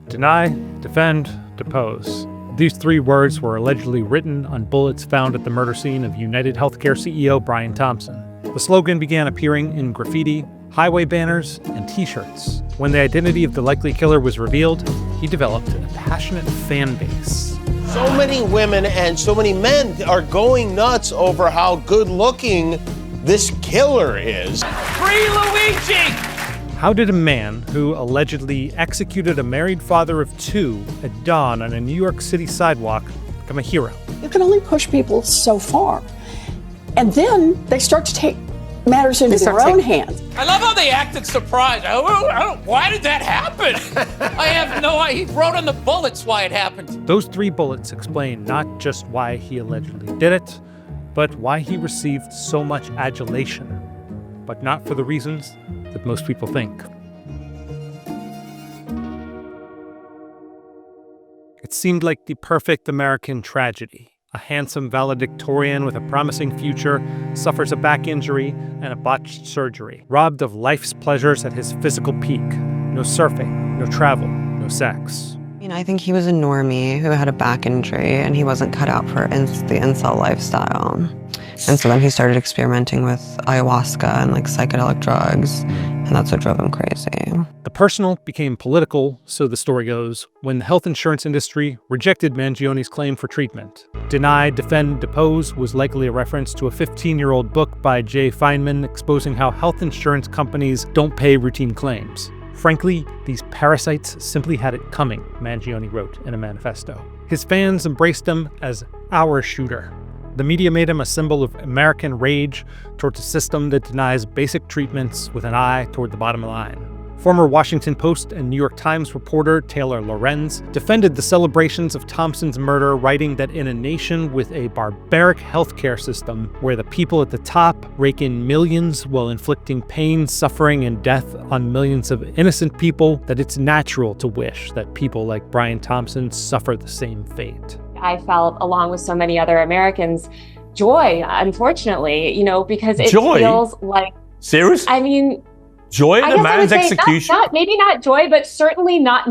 Deny, defend, depose. These three words were allegedly written on bullets found at the murder scene of United Healthcare CEO Brian Thompson. The slogan began appearing in graffiti, highway banners, and t-shirts. When the identity of the likely killer was revealed, he developed a passionate fan base. So many women and so many men are going nuts over how good-looking this killer is. Free Luigi! How did a man who allegedly executed a married father of two at dawn on a New York City sidewalk become a hero? You can only push people so far. And then they start to take matters into their own hands. I love how they acted surprised. Why did that happen? I have no idea. He wrote on the bullets why it happened. Those three bullets explain not just why he allegedly did it, but why he received so much adulation, but not for the reasons that most people think. It seemed like the perfect American tragedy. A handsome valedictorian with a promising future suffers a back injury and a botched surgery, robbed of life's pleasures at his physical peak. No surfing, no travel, no sex. I think he was a normie who had a back injury and he wasn't cut out for the incel lifestyle. And so then he started experimenting with ayahuasca and psychedelic drugs, and that's what drove him crazy. The personal became political, so the story goes, when the health insurance industry rejected Mangione's claim for treatment. Deny, defend, depose was likely a reference to a 15-year-old book by Jay Feinman exposing how health insurance companies don't pay routine claims. Frankly, these parasites simply had it coming, Mangione wrote in a manifesto. His fans embraced him as our shooter. The media made him a symbol of American rage towards a system that denies basic treatments with an eye toward the bottom line. Former Washington Post and New York Times reporter Taylor Lorenz defended the celebrations of Thompson's murder, writing that in a nation with a barbaric healthcare system where the people at the top rake in millions while inflicting pain, suffering, and death on millions of innocent people, that it's natural to wish that people like Brian Thompson suffer the same fate. I felt, along with so many other Americans, joy, unfortunately, because it feels like... Serious? I mean... Joy at a man's execution? Maybe not joy, but certainly not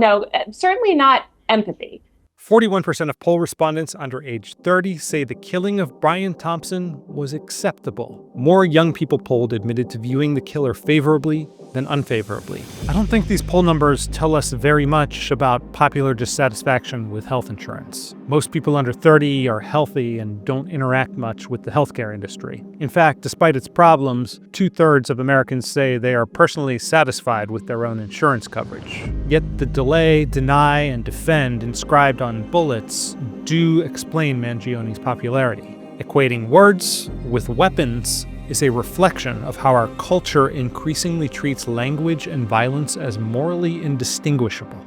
empathy. 41% of poll respondents under age 30 say the killing of Brian Thompson was acceptable. More young people polled admitted to viewing the killer favorably than unfavorably. I don't think these poll numbers tell us very much about popular dissatisfaction with health insurance. Most people under 30 are healthy and don't interact much with the healthcare industry. In fact, despite its problems, 2/3 of Americans say they are personally satisfied with their own insurance coverage. Yet the delay, deny, and defend inscribed on bullets do explain Mangione's popularity. Equating words with weapons is a reflection of how our culture increasingly treats language and violence as morally indistinguishable.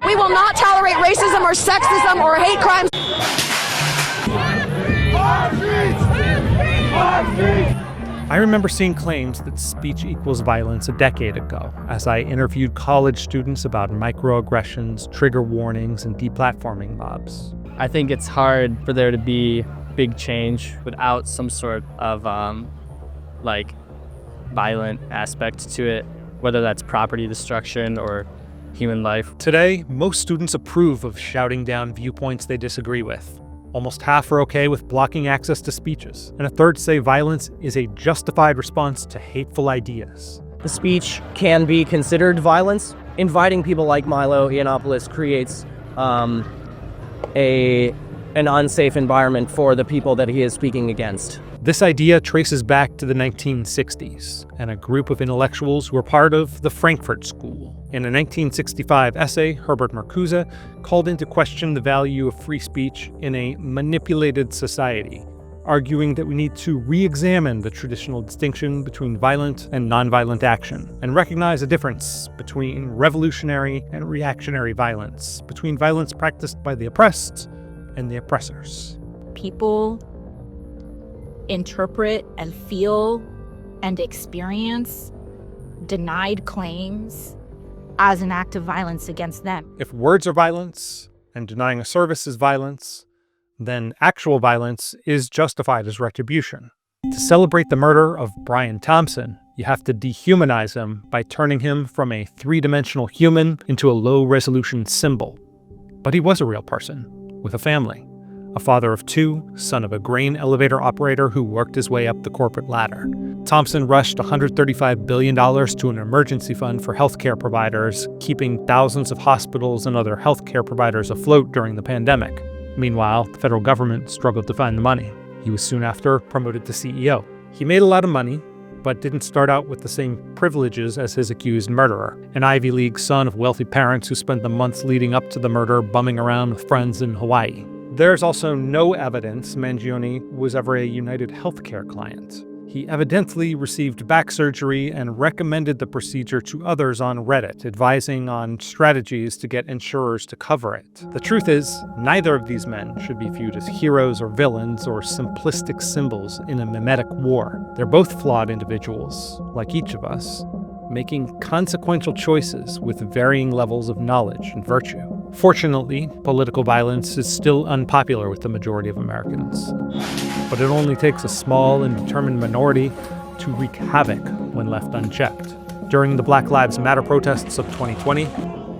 We will not tolerate racism or sexism or hate crimes. I remember seeing claims that speech equals violence a decade ago as I interviewed college students about microaggressions, trigger warnings, and deplatforming mobs. I think it's hard for there to be big change without some sort of violent aspect to it, whether that's property destruction or human life. Today, most students approve of shouting down viewpoints they disagree with. Almost half are okay with blocking access to speeches, and a third say violence is a justified response to hateful ideas. The speech can be considered violence. Inviting people like Milo Yiannopoulos creates an unsafe environment for the people that he is speaking against. This idea traces back to the 1960s and a group of intellectuals who were part of the Frankfurt School. In a 1965 essay, Herbert Marcuse called into question the value of free speech in a manipulated society, arguing that we need to re-examine the traditional distinction between violent and nonviolent action, and recognize a difference between revolutionary and reactionary violence, between violence practiced by the oppressed and the oppressors. People interpret and feel and experience denied claims as an act of violence against them. If words are violence and denying a service is violence, then actual violence is justified as retribution. To celebrate the murder of Brian Thompson You have to dehumanize him by turning him from a three-dimensional human into a low-resolution symbol. But he was a real person, with a family. A father of two, son of a grain elevator operator who worked his way up the corporate ladder. Thompson rushed $135 billion to an emergency fund for healthcare providers, keeping thousands of hospitals and other healthcare providers afloat during the pandemic. Meanwhile, the federal government struggled to find the money. He was soon after promoted to CEO. He made a lot of money, but didn't start out with the same privileges as his accused murderer, an Ivy League son of wealthy parents who spent the months leading up to the murder bumming around with friends in Hawaii. There's also no evidence Mangione was ever a United Healthcare client. He evidently received back surgery and recommended the procedure to others on Reddit, advising on strategies to get insurers to cover it. The truth is, neither of these men should be viewed as heroes or villains or simplistic symbols in a mimetic war. They're both flawed individuals, like each of us, making consequential choices with varying levels of knowledge and virtue. Fortunately, political violence is still unpopular with the majority of Americans. But it only takes a small and determined minority to wreak havoc when left unchecked. During the Black Lives Matter protests of 2020,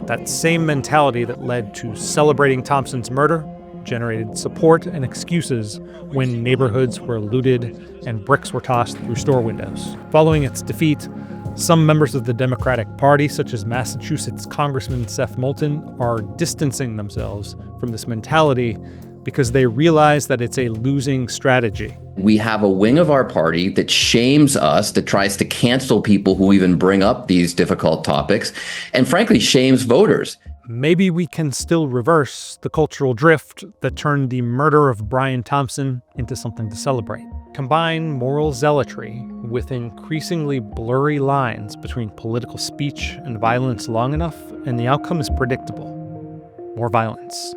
that same mentality that led to celebrating Thompson's murder generated support and excuses when neighborhoods were looted and bricks were tossed through store windows. Following its defeat, some members of the Democratic Party, such as Massachusetts Congressman Seth Moulton, are distancing themselves from this mentality because they realize that it's a losing strategy. We have a wing of our party that shames us, that tries to cancel people who even bring up these difficult topics, and frankly, shames voters. Maybe we can still reverse the cultural drift that turned the murder of Brian Thompson into something to celebrate. Combine moral zealotry with increasingly blurry lines between political speech and violence long enough, and the outcome is predictable. More violence.